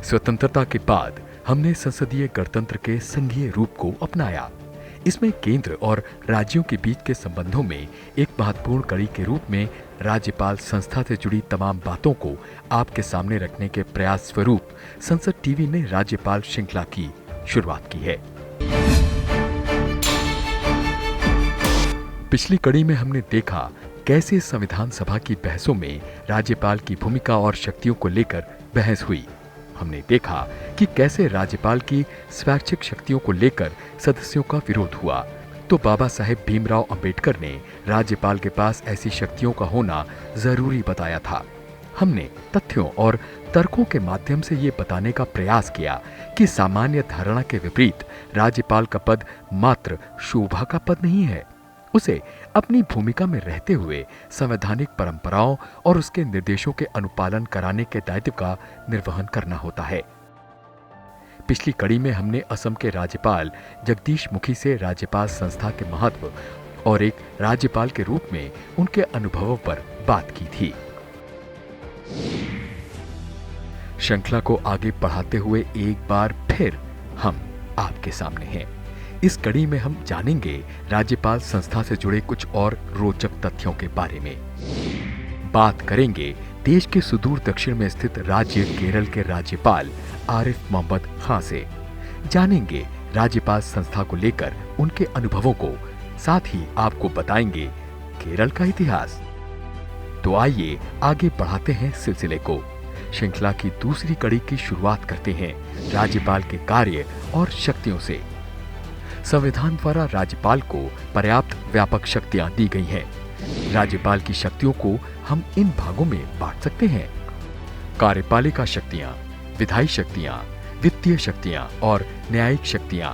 स्वतंत्रता के बाद हमने संसदीय गणतंत्र के संघीय रूप को अपनाया। इसमें केंद्र और राज्यों के बीच के संबंधों में एक महत्वपूर्ण कड़ी के रूप में राज्यपाल संस्था से जुड़ी तमाम बातों को आपके सामने रखने के प्रयास स्वरूप संसद टीवी ने राज्यपाल श्रृंखला की शुरुआत की है। पिछली कड़ी में हमने देखा कैसे संविधान सभा की बहसों में राज्यपाल की भूमिका और शक्तियों को लेकर बहस हुई। हमने देखा कि कैसे राज्यपाल की स्वैच्छिक शक्तियों को लेकर सदस्यों का विरोध हुआ, तो बाबा साहेब भीमराव अंबेडकर ने राज्यपाल के पास ऐसी शक्तियों का होना जरूरी बताया था। हमने तथ्यों और तर्कों के माध्यम से ये बताने का प्रयास किया कि सामान्य धारणा के विपरीत राज्यपाल का पद मात्र शोभा का पद नहीं है। उसे अपनी भूमिका में रहते हुए संवैधानिक परंपराओं और उसके निर्देशों के अनुपालन कराने के दायित्व का निर्वहन करना होता है। पिछली कड़ी में हमने असम के राज्यपाल जगदीश मुखी से राज्यपाल संस्था के महत्व और एक राज्यपाल के रूप में उनके अनुभवों पर बात की थी। श्रृंखला को आगे बढ़ाते हुए एक बार फिर हम आपके सामने हैं। इस कड़ी में हम जानेंगे राज्यपाल संस्था से जुड़े कुछ और रोचक तथ्यों के बारे में। बात करेंगे देश के सुदूर दक्षिण में स्थित राज्य केरल के राज्यपाल आरिफ मोहम्मद खान से। जानेंगे राज्यपाल संस्था को लेकर उनके अनुभवों को, साथ ही आपको बताएंगे केरल का इतिहास। तो आइए आगे बढ़ाते हैं सिलसिले को। श्रृंखला की दूसरी कड़ी की शुरुआत करते हैं राज्यपाल के कार्य और शक्तियों से। संविधान द्वारा राज्यपाल को पर्याप्त व्यापक शक्तियां दी गई हैं। राज्यपाल की शक्तियों को हम इन भागों में बांट सकते हैं: कार्यपालिका शक्तियां, विधायी शक्तियां, वित्तीय शक्तियां और न्यायिक शक्तियां।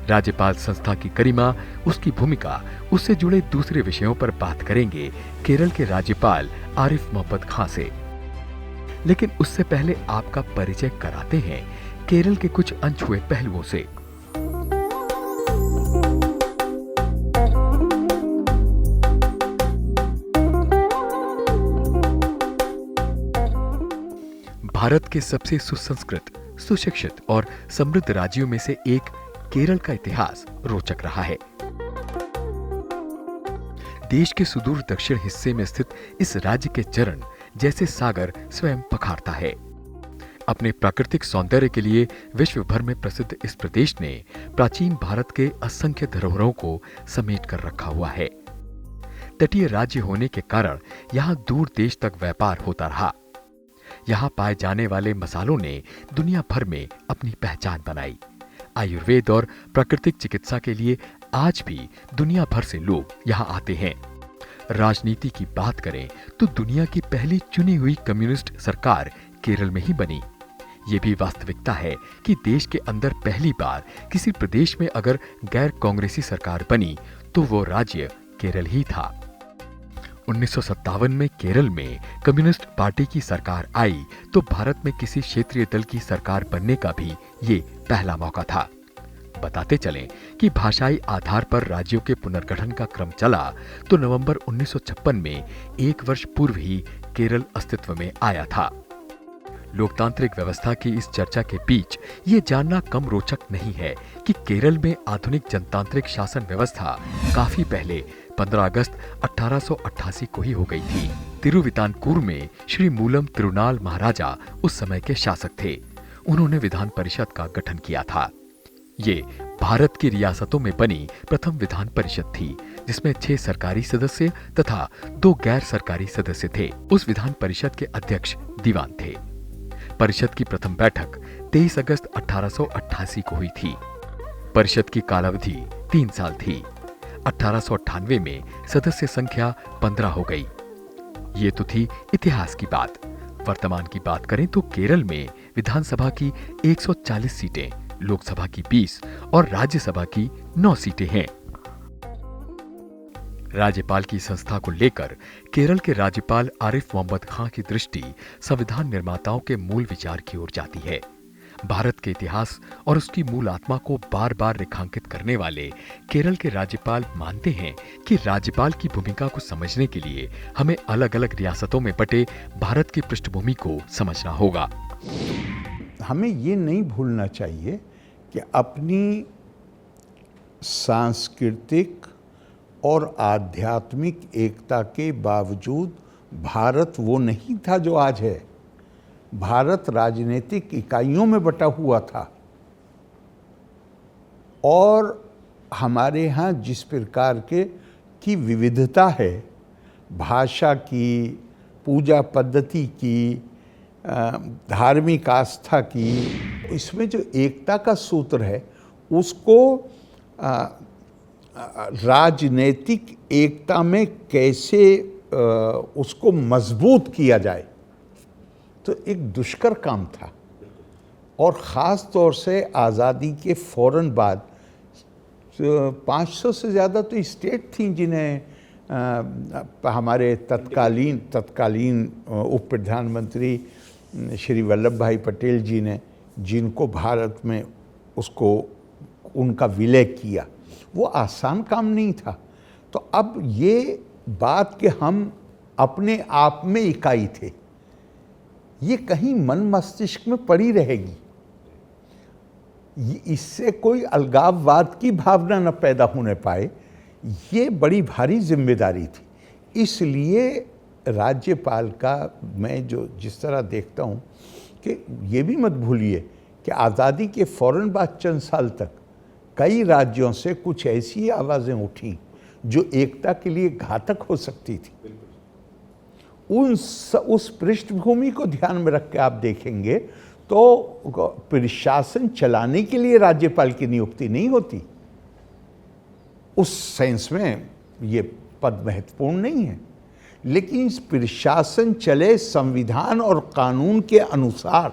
राज्यपाल संस्था की गरिमा, उसकी भूमिका, उससे जुड़े दूसरे विषयों पर बात करेंगे केरल के राज्यपाल आरिफ मोहम्मद खान से। लेकिन उससे पहले आपका परिचय कराते हैं केरल के कुछ अनछुए पहलुओं से। भारत के सबसे सुसंस्कृत, सुशिक्षित और समृद्ध राज्यों में से एक केरल का इतिहास रोचक रहा है। देश के सुदूर दक्षिण हिस्से में स्थित इस राज्य के चरण जैसे सागर स्वयं पखारता है। अपने प्राकृतिक सौंदर्य के लिए विश्व भर में प्रसिद्ध इस प्रदेश ने प्राचीन भारत के असंख्य धरोहरों को समेट कर रखा हुआ है। तटीय राज्य होने के कारण यहाँ दूर देश तक व्यापार होता रहा। यहाँ पाए जाने वाले मसालों ने दुनिया भर में अपनी पहचान बनाई। आयुर्वेद और प्राकृतिक चिकित्सा के लिए आज भी दुनिया भर से लोग यहाँ आते हैं। राजनीति की बात करें तो दुनिया की पहली चुनी हुई कम्युनिस्ट सरकार केरल में ही बनी। ये भी वास्तविकता है कि देश के अंदर पहली बार किसी प्रदेश में अगर गैर कांग्रेसी सरकार बनी तो वो राज्य केरल ही था। 1957 में केरल में कम्युनिस्ट पार्टी की सरकार आई तो भारत में किसी क्षेत्रीय दल की सरकार बनने का भी ये पहला मौका था। बताते चलें कि भाषाई आधार पर राज्यों के पुनर्गठन का क्रम चला तो नवंबर 1956 में एक वर्ष पूर्व ही केरल अस्तित्व में आया था। लोकतांत्रिक व्यवस्था की इस चर्चा के बीच ये जानना कम रोचक नहीं है कि केरल में आधुनिक जनतांत्रिक शासन व्यवस्था काफी पहले 15 अगस्त 1888 को ही हो गई थी। तिरुवितानकूर में श्री मूलम तिरुनाल महाराजा उस समय के शासक थे। उन्होंने विधान परिषद का गठन किया था। ये भारत की रियासतों में बनी प्रथम विधान परिषद थी जिसमें 6 सरकारी सदस्य तथा 2 गैर सरकारी सदस्य थे। उस विधान परिषद के अध्यक्ष दीवान थे। परिषद की प्रथम बैठक 23 अगस्त 1888 को हुई थी। परिषद की कालावधि 3 साल थी। 1898 में सदस्य संख्या 15 हो गई। ये तो थी इतिहास की बात। वर्तमान की बात करें तो केरल में विधानसभा की 140 सीटें, लोकसभा की 20 और राज्यसभा की 9 सीटें हैं। राज्यपाल की संस्था को लेकर केरल के राज्यपाल आरिफ मोहम्मद खान की दृष्टि संविधान निर्माताओं के मूल विचार की ओर जाती है। भारत के इतिहास और उसकी मूल आत्मा को बार बार रेखांकित करने वाले केरल के राज्यपाल मानते हैं कि राज्यपाल की भूमिका को समझने के लिए हमें अलग अलग रियासतों में बटे भारत की पृष्ठभूमि को समझना होगा। हमें ये नहीं भूलना चाहिए कि अपनी सांस्कृतिक और आध्यात्मिक एकता के बावजूद भारत वो नहीं था जो आज है। भारत राजनीतिक इकाइयों में बटा हुआ था और हमारे यहाँ जिस प्रकार की विविधता है, भाषा की, पूजा पद्धति की, धार्मिक आस्था की, इसमें जो एकता का सूत्र है उसको राजनीतिक एकता में कैसे उसको मजबूत किया जाए, तो एक दुष्कर काम था। और ख़ास तौर से आज़ादी के फ़ौरन बाद 500 से ज़्यादा तो स्टेट थी जिन्हें हमारे तत्कालीन उप प्रधानमंत्री श्री वल्लभ भाई पटेल जी ने, जिनको भारत में उसको उनका विलय किया, वो आसान काम नहीं था। तो अब ये बात कि हम अपने आप में इकाई थे, ये कहीं मन मस्तिष्क में पड़ी रहेगी। इससे कोई अलगाववाद की भावना न पैदा होने पाए, ये बड़ी भारी जिम्मेदारी थी। इसलिए राज्यपाल का मैं जिस तरह देखता हूँ कि ये भी मत भूलिए कि आज़ादी के फ़ौरन बाद चंद साल तक कई राज्यों से कुछ ऐसी आवाज़ें उठी जो एकता के लिए घातक हो सकती थी। उस पृष्ठभूमि को ध्यान में रख के आप देखेंगे तो प्रशासन चलाने के लिए राज्यपाल की नियुक्ति नहीं होती। उस सेंस में ये पद महत्वपूर्ण नहीं है, लेकिन प्रशासन चले संविधान और कानून के अनुसार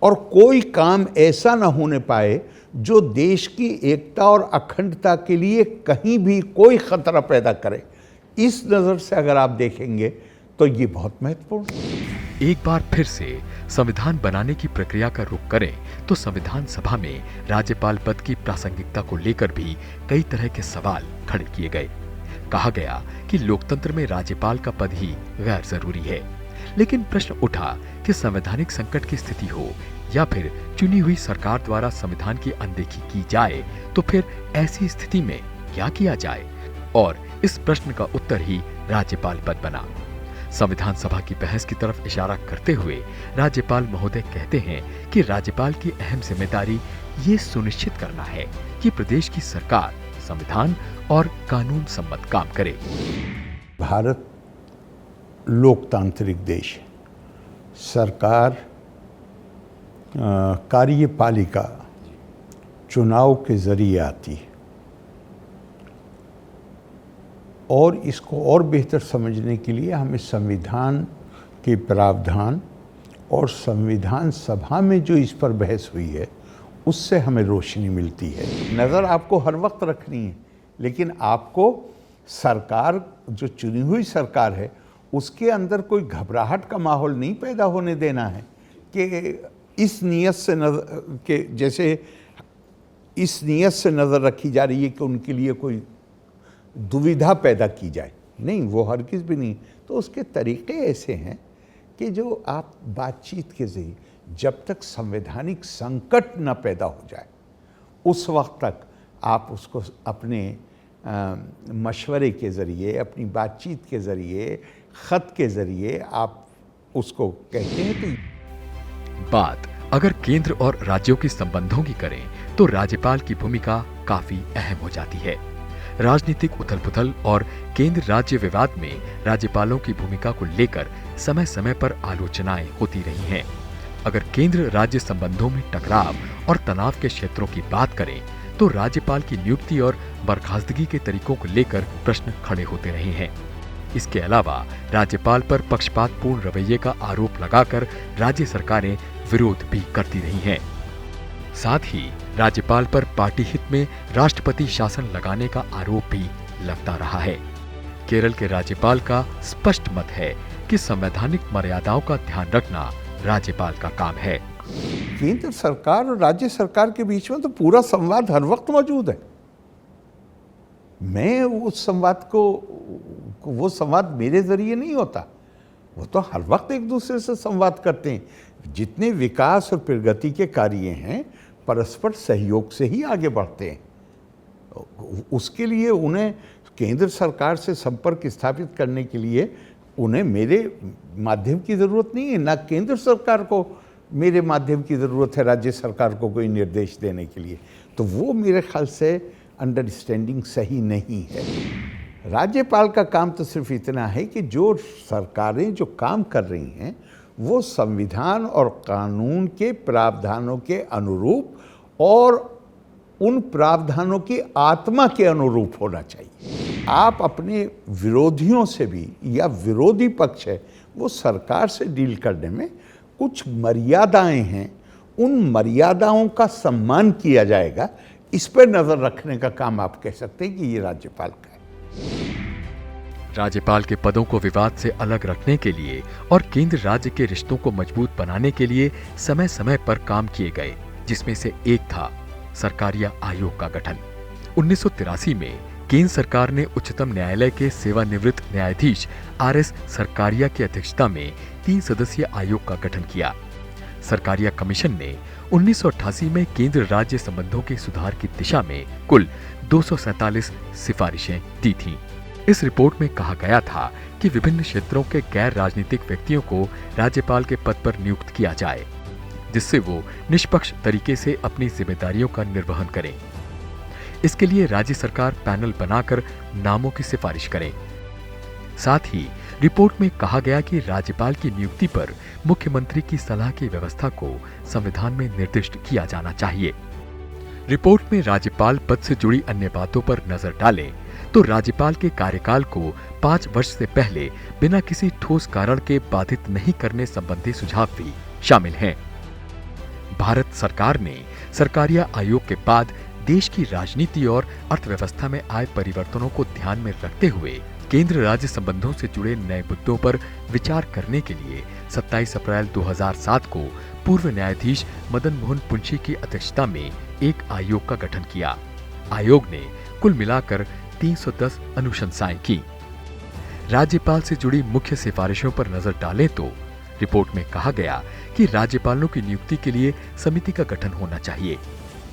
और कोई काम ऐसा न होने पाए जो देश की एकता और अखंडता के लिए कहीं भी कोई खतरा पैदा करे। इस नज़र से अगर आप देखेंगे तो ये बहुत महत्वपूर्ण है। एक बार फिर से संविधान बनाने की प्रक्रिया का रुख करें तो संविधान सभा में राज्यपाल पद की प्रासंगिकता को लेकर भी कई तरह के सवाल खड़े किए गए। कहा गया कि लोकतंत्र में राज्यपाल का पद ही गैर जरूरी है, लेकिन प्रश्न उठा कि संवैधानिक संकट की स्थिति हो या फिर चुनी हुई सरकार द्वारा संविधान की अनदेखी की जाए तो फिर ऐसी स्थिति में क्या किया जाए, और इस प्रश्न का उत्तर ही राज्यपाल पद बना। संविधान सभा की बहस की तरफ इशारा करते हुए राज्यपाल महोदय कहते हैं कि राज्यपाल की अहम जिम्मेदारी ये सुनिश्चित करना है कि प्रदेश की सरकार संविधान और कानून सम्मत काम करे। भारत लोकतांत्रिक देश है। सरकार कार्यपालिका चुनाव के जरिए आती है, और इसको और बेहतर समझने के लिए हमें संविधान के प्रावधान और संविधान सभा में जो इस पर बहस हुई है उससे हमें रोशनी मिलती है। नज़र आपको हर वक्त रखनी है, लेकिन आपको सरकार जो चुनी हुई सरकार है उसके अंदर कोई घबराहट का माहौल नहीं पैदा होने देना है कि इस नीयत से नज़र रखी जा रही है कि उनके लिए कोई दुविधा पैदा की जाए। नहीं, वो हरगिज़ भी नहीं। तो उसके तरीक़े ऐसे हैं कि जो आप बातचीत के ज़रिए, जब तक संवैधानिक संकट न पैदा हो जाए उस वक्त तक आप उसको अपने मशवरे के ज़रिए, अपनी बातचीत के ज़रिए, ख़त के ज़रिए आप उसको कहते हैं। तो बात अगर केंद्र और राज्यों के संबंधों की करें तो राज्यपाल की भूमिका काफी अहम हो जाती है। राजनीतिक उथल-पुथल और केंद्र राज्य विवाद में राज्यपालों की भूमिका को लेकर समय समय पर आलोचनाएं होती रही हैं। अगर केंद्र राज्य संबंधों में टकराव और तनाव के क्षेत्रों की बात करें तो राज्यपाल की नियुक्ति और बर्खास्तगी के तरीकों को लेकर प्रश्न खड़े होते रहे हैं। इसके अलावा राज्यपाल पर पक्षपातपूर्ण रवैये का आरोप लगाकर राज्य सरकारें विरोध भी करती रही हैं। साथ ही राज्यपाल पर पार्टी हित में राष्ट्रपति शासन लगाने का आरोप भी लगता रहा है। केरल के राज्यपाल का स्पष्ट मत है कि संवैधानिक मर्यादाओं का ध्यान रखना राज्यपाल का काम है। केंद्र सरकार और राज्य सरकार के बीच में तो पूरा संवाद हर वक्त मौजूद है। मैं उस संवाद को, वो संवाद मेरे जरिए नहीं होता, वो तो हर वक्त एक दूसरे से संवाद करते हैं। जितने विकास और प्रगति के कार्य हैं परस्पर सहयोग से ही आगे बढ़ते हैं। उसके लिए उन्हें केंद्र सरकार से संपर्क स्थापित करने के लिए उन्हें मेरे माध्यम की ज़रूरत नहीं है, ना केंद्र सरकार को मेरे माध्यम की ज़रूरत है राज्य सरकार को कोई निर्देश देने के लिए। तो वो मेरे ख्याल से अंडरस्टैंडिंग सही नहीं है। राज्यपाल का काम तो सिर्फ इतना है कि जो सरकारें जो काम कर रही हैं वो संविधान और कानून के प्रावधानों के अनुरूप और उन प्रावधानों की आत्मा के अनुरूप होना चाहिए। आप अपने विरोधियों से भी, या विरोधी पक्ष है वो सरकार से डील करने में कुछ मर्यादाएं हैं, उन मर्यादाओं का सम्मान किया जाएगा, इस पर नजर रखने का काम आप कह सकते हैं कि ये राज्यपाल का है। राज्यपाल के पदों को विवाद से अलग रखने के लिए और केंद्र राज्य के रिश्तों को मजबूत बनाने के लिए समय समय पर काम किए गए, जिसमें से एक था सरकारिया आयोग का गठन। 1983 में केंद्र सरकार ने उच्चतम न्यायालय के सेवानिवृत्त न्यायाधीश RS सरकारिया की अध्यक्षता में 3 सदस्यीय आयोग का गठन किया। सरकारिया कमीशन ने 1988 में केंद्र राज्य संबंधों के सुधार की दिशा में कुल 247 सिफारिशें दी थीं। इस रिपोर्ट में कहा गया था कि विभिन्न क्षेत्रों के गैर राजनीतिक व्यक्तियों को राज्यपाल के पद पर नियुक्त किया जाए, जिससे वो निष्पक्ष तरीके से अपनी जिम्मेदारियों का निर्वहन करें। इसके लिए राज्य सरकार पैनल बनाकर नामों की सिफारिश करे। साथ ही रिपोर्ट में कहा गया कि राज्यपाल की नियुक्ति पर मुख्यमंत्री की सलाह की व्यवस्था को संविधान में निर्दिष्ट किया जाना चाहिए। रिपोर्ट में राज्यपाल पद से जुड़ी अन्य बातों पर नजर डालें तो राज्यपाल के कार्यकाल को 5 वर्ष से पहले बिना किसी ठोस कारण के बाधित नहीं करने संबंधी सुझाव भी शामिल हैं। भारत सरकार ने सरकारिया आयोग के बाद देश की राजनीति और अर्थव्यवस्था में आए परिवर्तनों को ध्यान में रखते हुए केंद्र राज्य संबंधों से जुड़े नए मुद्दों पर विचार करने के लिए 27 अप्रैल 2007 को पूर्व न्यायाधीश मदन मोहन पुंछी की अध्यक्षता में एक आयोग का गठन किया। आयोग ने कुल मिलाकर 310 अनुशंसाएं की। राज्यपाल से जुड़ी मुख्य सिफारिशों पर नजर डालें तो रिपोर्ट में कहा गया कि राज्यपालों की नियुक्ति के लिए समिति का गठन होना चाहिए,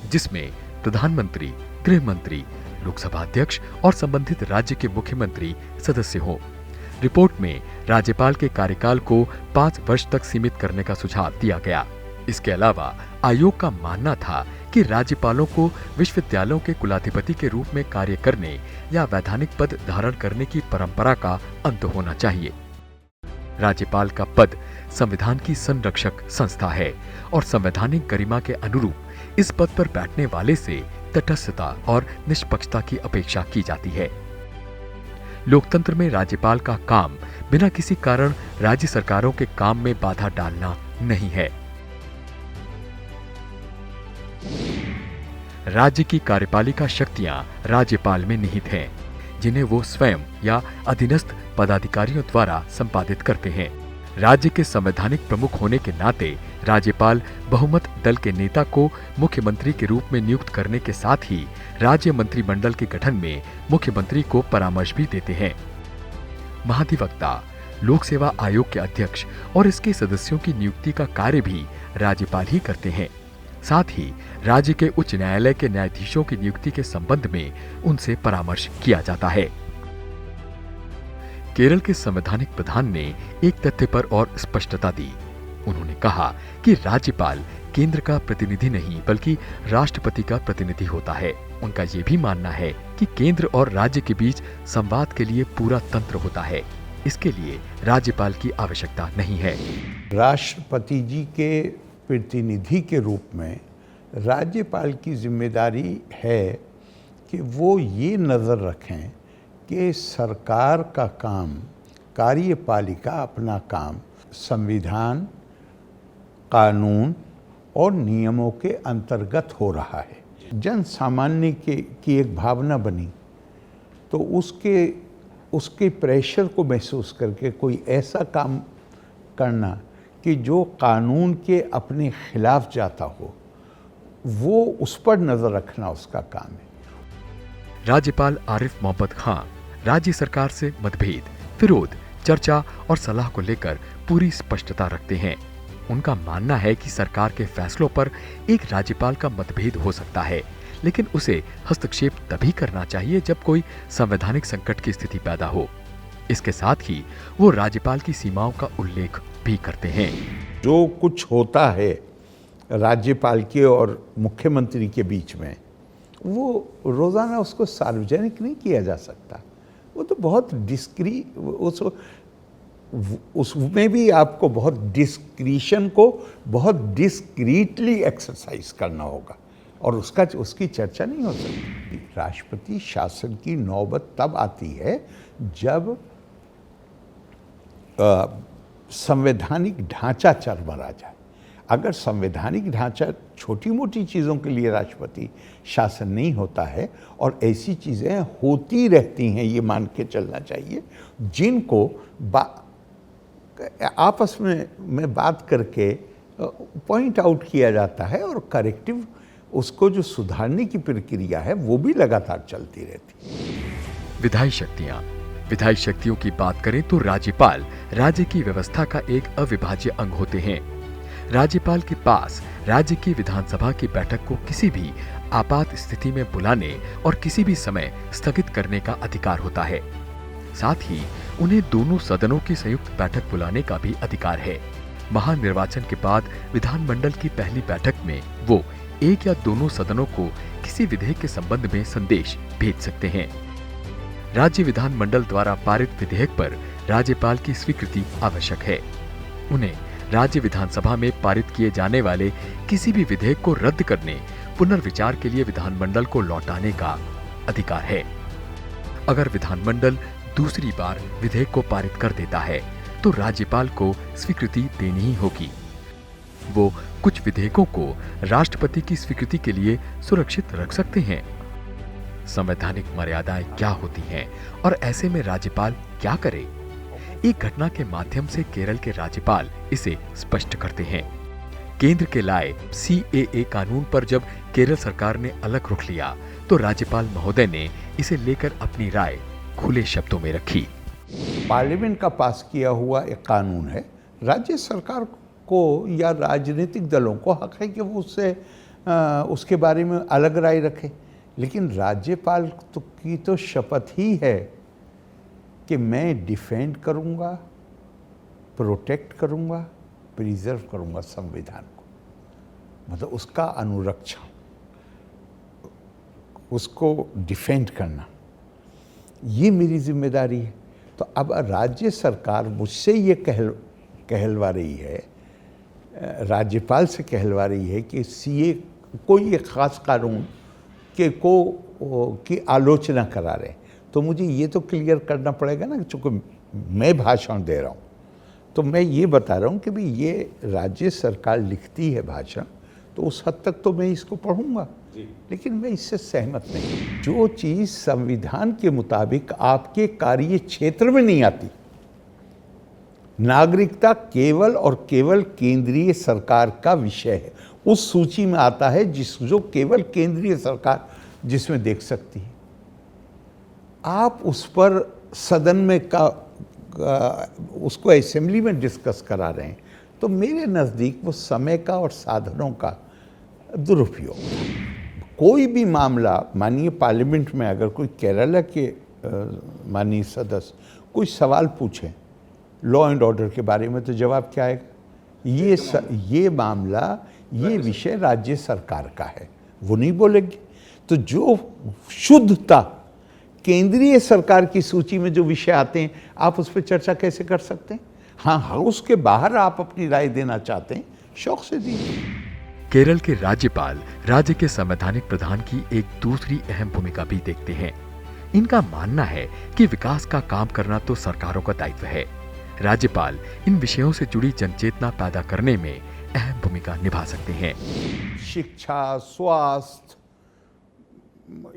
जिसमें प्रधानमंत्री, गृह मंत्री, लोकसभा अध्यक्ष और संबंधित राज्य के मुख्यमंत्री सदस्य हो। रिपोर्ट में राज्यपाल के कार्यकाल को 5 वर्ष तक सीमित करने का सुझाव दिया गया। इसके अलावा आयोग का मानना था कि राज्यपालों को विश्वविद्यालयों के कुलाधिपति के रूप में कार्य करने या वैधानिक पद धारण करने की परंपरा का अंत होना चाहिए। राज्यपाल का पद संविधान की संरक्षक संस्था है और संवैधानिक गरिमा के अनुरूप इस पद पर बैठने वाले से तटस्थता और निष्पक्षता की अपेक्षा की जाती है। लोकतंत्र में राज्यपाल का काम बिना किसी कारण राज्य सरकारों के काम में बाधा डालना नहीं है। राज्य की कार्यपालिका शक्तियां राज्यपाल में निहित हैं, जिन्हें वो स्वयं या अधीनस्थ पदाधिकारियों द्वारा संपादित करते हैं। राज्य के संवैधानिक प्रमुख होने के नाते राज्यपाल बहुमत दल के नेता को मुख्यमंत्री के रूप में नियुक्त करने के साथ ही राज्य मंत्रिमंडल के गठन में मुख्यमंत्री को परामर्श भी देते हैं। महाधिवक्ता, लोक सेवा आयोग के अध्यक्ष और इसके सदस्यों की नियुक्ति का कार्य भी राज्यपाल ही करते हैं। साथ ही राज्य के उच्च न्यायालय के न्यायाधीशों की नियुक्ति के संबंध में उनसे परामर्श किया जाता है। केरल के संवैधानिक प्रधान ने एक तथ्य पर और स्पष्टता दी। उन्होंने कहा कि राज्यपाल केंद्र का प्रतिनिधि नहीं बल्कि राष्ट्रपति का प्रतिनिधि होता है। उनका ये भी मानना है कि केंद्र और राज्य के बीच संवाद के लिए पूरा तंत्र होता है। इसके लिए राज्यपाल की आवश्यकता नहीं है। राष्ट्रपति जी के प्रतिनिधि के रूप में राज्यपाल की जिम्मेदारी है कि वो ये नज़र रखें कि सरकार का काम, कार्यपालिका अपना काम संविधान, कानून और नियमों के अंतर्गत हो रहा है। जन सामान्य की एक भावना बनी तो उसके प्रेशर को महसूस करके कोई ऐसा काम करना कि जो कानून के अपने खिलाफ जाता हो वो उस पर नजर रखना उसका काम है। राज्यपाल आरिफ मोहम्मद खां राज्य सरकार से मतभेद, विरोध, चर्चा और सलाह को लेकर पूरी स्पष्टता रखते हैं। उनका मानना है कि सरकार के फैसलों पर एक राज्यपाल का मतभेद हो सकता है, लेकिन उसे हस्तक्षेप तभी करना चाहिए जब कोई संवैधानिक संकट की स्थिति पैदा हो। इसके साथ ही वो राज्यपाल की सीमाओं का उल्लेख भी करते हैं। जो कुछ होता है राज्यपाल के और मुख्यमंत्री के बीच में, वो रोज़ाना उसको सार्वजनिक नहीं किया जा सकता। वो तो बहुत उसमें भी आपको बहुत डिस्क्रीशन को बहुत डिस्क्रीटली एक्सरसाइज करना होगा और उसकी चर्चा नहीं हो सकती। राष्ट्रपति शासन की नौबत तब आती है जब संवैधानिक ढांचा चरमरा जाए। अगर संवैधानिक ढांचा छोटी मोटी चीज़ों के लिए राष्ट्रपति शासन नहीं होता है और ऐसी चीज़ें होती रहती हैं, ये मान के चलना चाहिए, जिनको आपस में बात करके पॉइंट आउट किया जाता है और करेक्टिव उसको जो सुधारने की प्रक्रिया है वो भी लगातार चलती रहती है। विधायी शक्तियों की बात करें तो राज्यपाल राज्य की व्यवस्था का एक अविभाज्य अंग होते हैं। राज्यपाल के पास राज्य की विधानसभा की बैठक को किसी भी आपात स्थिति में बुलाने और किसी भी समय स्थगित करने का अधिकार होता है। साथ ही उन्हें दोनों सदनों की संयुक्त बैठक बुलाने का भी अधिकार है। महानिर्वाचन के बाद विधानमंडल की पहली बैठक में वो एक या दोनों सदनों को किसी विधेयक के संबंध में संदेश भेज सकते हैं। राज्य विधानमंडल द्वारा पारित विधेयक पर राज्यपाल की स्वीकृति आवश्यक है। उन्हें राज्य विधानसभा में पारित किए जाने वाले किसी भी विधेयक को रद्द करने, पुनर्विचार के लिए विधानमंडल को लौटाने का अधिकार है। अगर विधानमंडल दूसरी बार विधेयक को पारित कर देता है तो राज्यपाल को स्वीकृति देनी ही होगी। वो कुछ विधेयकों को राष्ट्रपति की स्वीकृति के लिए सुरक्षित रख सकते हैं। संवैधानिक मर्यादाएं क्या होती हैं और ऐसे में राज्यपाल क्या करे? एक घटना के माध्यम से केरल के राज्यपाल इसे स्पष्ट करते हैं। केंद्र के लाए CAA कानून पर जब केरल सरकार ने अलग रुख लिया तो राज्यपाल महोदय ने इसे लेकर अपनी राय खुले शब्दों में रखी। पार्लियामेंट का पास किया हुआ एक कानून है, राज्य सरकार को या राजनीतिक दलों को हक है कि वो उसके बारे में अलग राय रखे, लेकिन राज्यपाल की तो शपथ ही है कि मैं डिफेंड करूंगा, प्रोटेक्ट करूंगा, प्रिजर्व करूंगा संविधान को, मतलब उसका अनुरक्षण, उसको डिफेंड करना, ये मेरी जिम्मेदारी है। तो अब राज्य सरकार मुझसे ये कहलवा रही है, राज्यपाल से कहलवा रही है कि CA कोई एक ख़ास कानून की आलोचना करा रहे हैं, तो मुझे ये तो क्लियर करना पड़ेगा ना, चूँकि मैं भाषण दे रहा हूँ तो मैं ये बता रहा हूँ कि भाई ये राज्य सरकार लिखती है भाषण, तो उस हद तक तो मैं इसको पढ़ूंगा, लेकिन मैं इससे सहमत नहीं। जो चीज़ संविधान के मुताबिक आपके कार्य क्षेत्र में नहीं आती, नागरिकता केवल और केवल केंद्रीय सरकार का विषय है, उस सूची में आता है जो केवल केंद्रीय सरकार जिसमें देख सकती है। आप उस पर सदन में उसको असेंबली में डिस्कस करा रहे हैं, तो मेरे नज़दीक वो समय का और साधनों का दुरुपयोग। कोई भी मामला, माननीय पार्लियामेंट में अगर कोई केरला के माननीय सदस्य कोई सवाल पूछें लॉ एंड ऑर्डर के बारे में, तो जवाब क्या आएगा? ये मामला, ये विषय राज्य सरकार का है, वो नहीं बोलेंगे। तो जो शुद्धता केंद्रीय सरकार की सूची में जो विषय आते हैं, आप उस पर चर्चा कैसे कर सकते हैं? हाँ, उसके बाहर आप अपनी राय देना चाहते हैं, शौक से दीजिए। केरल के राज्यपाल राज्य के संवैधानिक प्रधान की एक दूसरी अहम भूमिका भी देखते हैं। इनका मानना है कि विकास का काम करना तो सरकारों का दायित्व है। राज्यपाल इन विषयों से जुड़ी जनचेतना पैदा करने में अहम भूमिका निभा सकते हैं। शिक्षा, स्वास्थ्य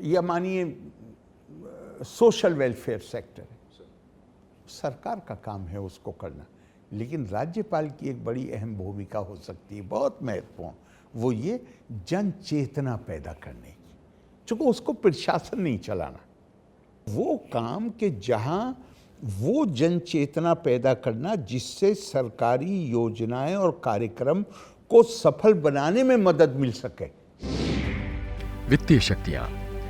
या मानिए सोशल वेलफेयर सेक्टर, सरकार का काम है उसको करना। लेकिन राज्यपाल की एक बड़ी अहम भूमिका हो सकती है, बहुत महत्वपूर्ण, वो ये जन चेतना पैदा करने की। चूंकि उसको प्रशासन नहीं चलाना, वो काम के जहां वो जन चेतना पैदा करना जिससे सरकारी योजनाएं और कार्यक्रम को सफल बनाने में मदद मिल सके। वित्तीय शक्तियां।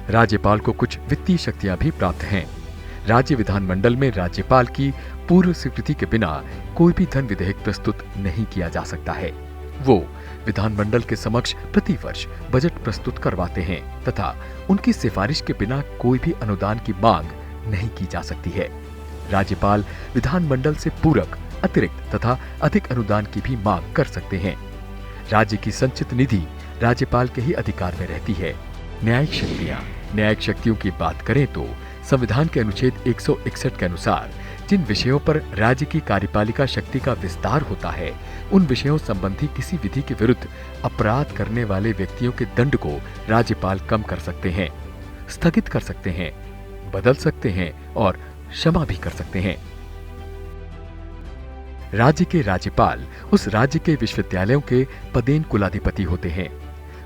राज्यपाल को कुछ वित्तीय शक्तियां भी प्राप्त हैं। राज्य विधानमंडल में राज्यपाल की पूर्व स्वीकृति के बिना कोई भी धन विधेयक प्रस्तुत नहीं किया जा सकता है। वो विधानमंडल के समक्ष प्रति वर्ष बजट प्रस्तुत करवाते हैं तथा उनकी सिफारिश के बिना कोई भी अनुदान की मांग नहीं की जा सकती है। राज्यपाल विधानमंडल से पूरक, अतिरिक्त तथा अधिक अनुदान की भी मांग कर सकते हैं। राज्य की संचित निधि राज्यपाल के ही अधिकार में रहती है। न्यायिक शक्तियां। न्यायिक शक्तियों की बात करें तो संविधान के अनुच्छेद 161 के अनुसार जिन विषयों पर राज्य की कार्यपालिका शक्ति का विस्तार होता है, उन विषयों संबंधी किसी विधि के विरुद्ध अपराध करने वाले व्यक्तियों के दंड को राज्यपाल कम कर सकते हैं, स्थगित कर सकते हैं, बदल सकते हैं और क्षमा भी कर सकते हैं। राज्य के राज्यपाल उस राज्य के विश्वविद्यालयों के पदेन कुलाधिपति होते हैं।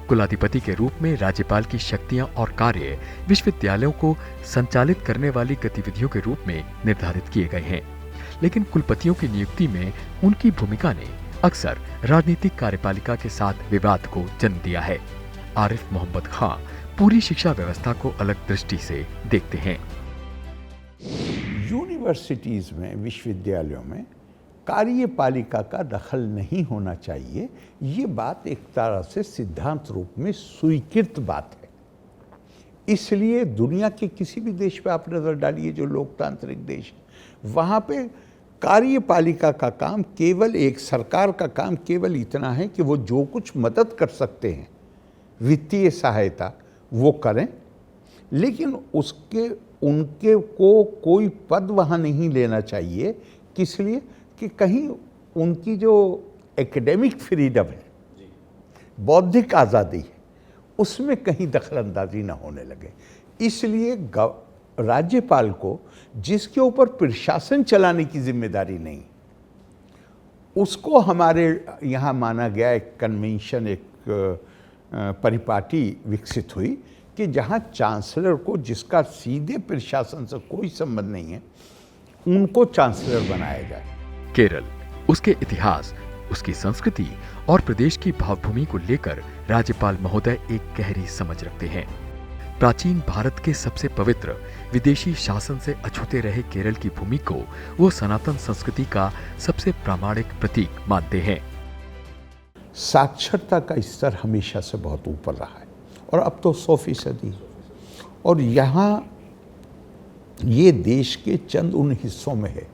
कुलाधिपति के रूप में राज्यपाल की शक्तियां और कार्य विश्वविद्यालयों को संचालित करने वाली गतिविधियों के रूप में निर्धारित किए गए हैं, लेकिन कुलपतियों की नियुक्ति में उनकी भूमिका ने अक्सर राजनीतिक कार्यपालिका के साथ विवाद को जन्म दिया है। आरिफ मोहम्मद खां पूरी शिक्षा व्यवस्था को अलग दृष्टि से देखते हैं। यूनिवर्सिटीज में, विश्वविद्यालयों में कार्यपालिका का दखल नहीं होना चाहिए, ये बात एक तरह से सिद्धांत रूप में स्वीकृत बात है। इसलिए दुनिया के किसी भी देश पे आप नजर डालिए जो लोकतांत्रिक देश है, वहाँ पे कार्यपालिका का काम केवल, एक सरकार का काम केवल इतना है कि वो जो कुछ मदद कर सकते हैं, वित्तीय सहायता, वो करें, लेकिन उसके उनके को कोई पद वहाँ नहीं लेना चाहिए। किस लिए? कि कहीं उनकी जो एकेडमिक फ्रीडम है, बौद्धिक आज़ादी है, उसमें कहीं दखलंदाजी ना होने लगे। इसलिए राज्यपाल को, जिसके ऊपर प्रशासन चलाने की जिम्मेदारी नहीं, उसको हमारे यहाँ माना गया, एक कन्वेंशन, एक परिपाटी विकसित हुई कि जहाँ चांसलर को, जिसका सीधे प्रशासन से कोई संबंध नहीं है, उनको चांसलर बनाया जाए। केरल, उसके इतिहास, उसकी संस्कृति और प्रदेश की भावभूमि को लेकर राज्यपाल महोदय एक गहरी समझ रखते हैं। प्राचीन भारत के सबसे पवित्र विदेशी शासन से अछूते रहे केरल की भूमि को वो सनातन संस्कृति का सबसे प्रामाणिक प्रतीक मानते हैं। साक्षरता का स्तर हमेशा से बहुत ऊपर रहा है और अब तो 100%। और यहाँ ये देश के चंद उन हिस्सों में है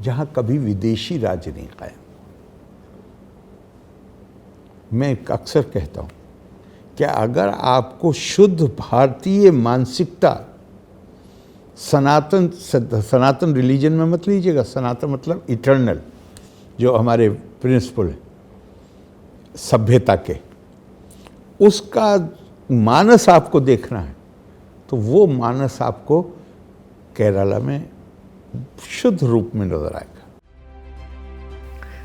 जहाँ कभी विदेशी राज नहीं कायम। मैं अक्सर कहता हूँ कि अगर आपको शुद्ध भारतीय मानसिकता, सनातन रिलीजन में मत लीजिएगा, सनातन मतलब इटर्नल, जो हमारे प्रिंसिपल है सभ्यता के, उसका मानस आपको देखना है, तो वो मानस आपको केरला में शुद्ध रूप में नजर आएगा।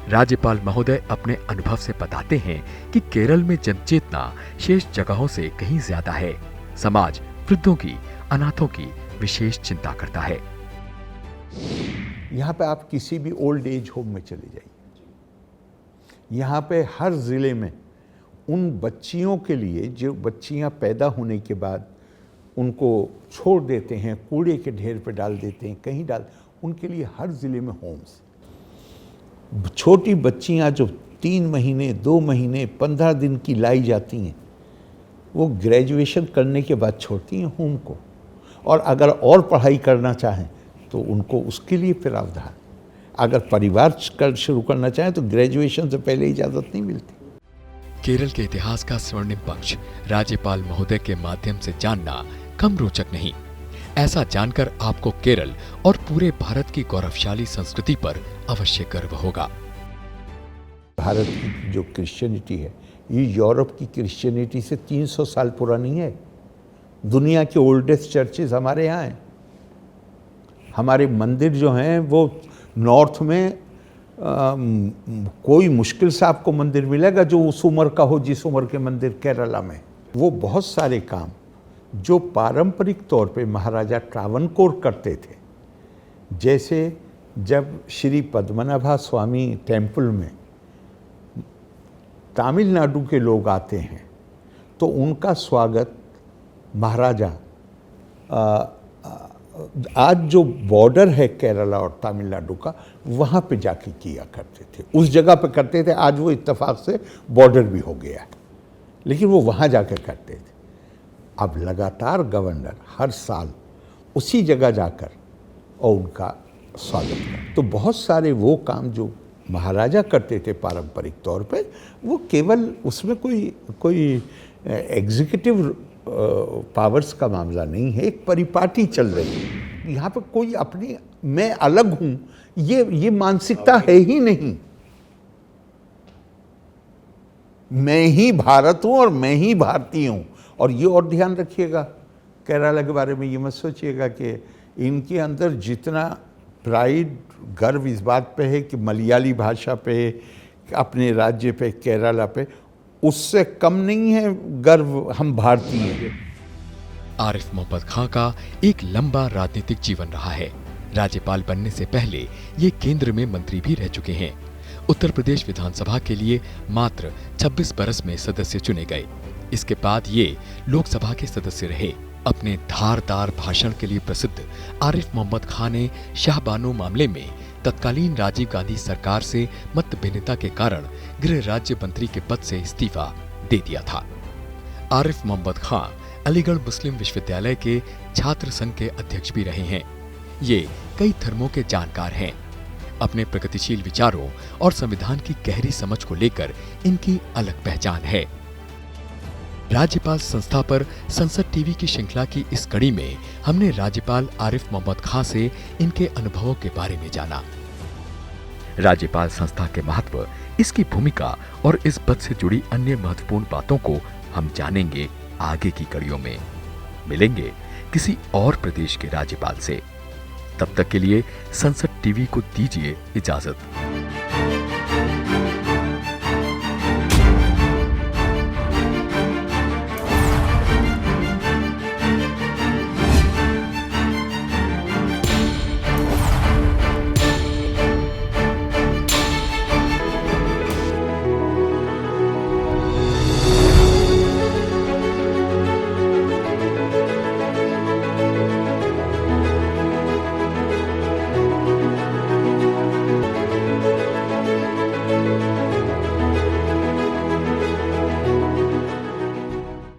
राज्यपाल महोदय अपने अनुभव से बताते हैं कि केरल में जनचेतना शेष जगहों से कहीं ज्यादा है। समाज वृद्धों की, अनाथों की विशेष चिंता करता है। यहाँ पे आप किसी भी ओल्ड एज होम में चले जाइए, यहाँ पे हर जिले में उन बच्चियों के लिए, जो बच्चियाँ पैदा होने के बाद उनको छोड़ देते हैं, कूड़े के ढेर पे डाल देते हैं, कहीं डाल, उनके लिए हर ज़िले में होम्स। छोटी बच्चियां जो 3 महीने, 2 महीने, 15 दिन की लाई जाती हैं, वो ग्रेजुएशन करने के बाद छोड़ती हैं होम को, और अगर और पढ़ाई करना चाहें तो उनको उसके लिए प्रावधान। अगर परिवार शुरू करना चाहें तो ग्रेजुएशन से पहले इजाज़त नहीं मिलती। केरल के इतिहास का स्वर्णिम पक्ष राज्यपाल महोदय के माध्यम से जानना कम रोचक नहीं। ऐसा जानकर आपको केरल और पूरे भारत की गौरवशाली संस्कृति पर अवश्य गर्व होगा। भारत की जो क्रिश्चियनिटी है, ये यूरोप की क्रिश्चियनिटी से 300 साल पुरानी है। दुनिया के ओल्डेस्ट चर्चेज हमारे यहाँ हैं। हमारे मंदिर जो हैं वो नॉर्थ में कोई मुश्किल से आपको मंदिर मिलेगा जो उस उम्र का हो जिस उम्र के मंदिर केरला में। वो बहुत सारे काम जो पारंपरिक तौर पे महाराजा ट्रावनकोर करते थे, जैसे जब श्री पद्मनाभा स्वामी टेम्पल में तमिलनाडु के लोग आते हैं तो उनका स्वागत महाराजा आज जो बॉर्डर है केरला और तमिलनाडु का, वहाँ पे जाके किया करते थे। उस जगह पे करते थे, आज वो इत्तेफाक से बॉर्डर भी हो गया है, लेकिन वो वहाँ जाकर करते थे। अब लगातार गवर्नर हर साल उसी जगह जाकर और उनका स्वागत कर। तो बहुत सारे वो काम जो महाराजा करते थे पारंपरिक तौर पे, वो केवल उसमें कोई एग्जीक्यूटिव पावर्स का मामला नहीं है, एक परिपाटी चल रही है। यहाँ पे कोई अपनी मैं अलग हूँ ये मानसिकता है ही नहीं। मैं ही भारत हूँ और मैं ही भारतीय हूँ। और ये और ध्यान रखिएगा, केरला के बारे में ये मत सोचिएगा कि इनके अंदर जितना प्राइड गर्व इस बात पे है कि मलयाली भाषा पे, अपने राज्य पे, केरला पे, उससे कम नहीं है गर्व हम भारतीय हैं। आरिफ मोहम्मद खां का एक लंबा राजनीतिक जीवन रहा है। राज्यपाल बनने से पहले ये केंद्र में मंत्री भी रह चुके हैं। उत्तर प्रदेश विधानसभा के लिए मात्र 26 बरस में सदस्य चुने गए। इसके बाद ये लोकसभा के सदस्य रहे। अपने धारदार भाषण के लिए प्रसिद्ध आरिफ मोहम्मद खां ने शाहबानो मामले में तत्कालीन राजीव गांधी सरकार से मतभिन्नता के कारण गृह राज्य मंत्री के पद से इस्तीफा दे दिया था। आरिफ मोहम्मद खां अलीगढ़ मुस्लिम विश्वविद्यालय के छात्र संघ के अध्यक्ष भी रहे हैं। ये कई धर्मों के जानकार हैं। अपने प्रगतिशील विचारों और संविधान की गहरी समझ को लेकर इनकी अलग पहचान है। राज्यपाल संस्था पर संसद टीवी की श्रृंखला की इस कड़ी में हमने राज्यपाल आरिफ मोहम्मद खां से इनके अनुभवों के बारे में जाना। राज्यपाल संस्था के महत्व, इसकी भूमिका और इस पद से जुड़ी अन्य महत्वपूर्ण बातों को हम जानेंगे आगे की कड़ियों में। मिलेंगे किसी और प्रदेश के राज्यपाल से। तब तक के लिए संसद टीवी को दीजिए इजाजत।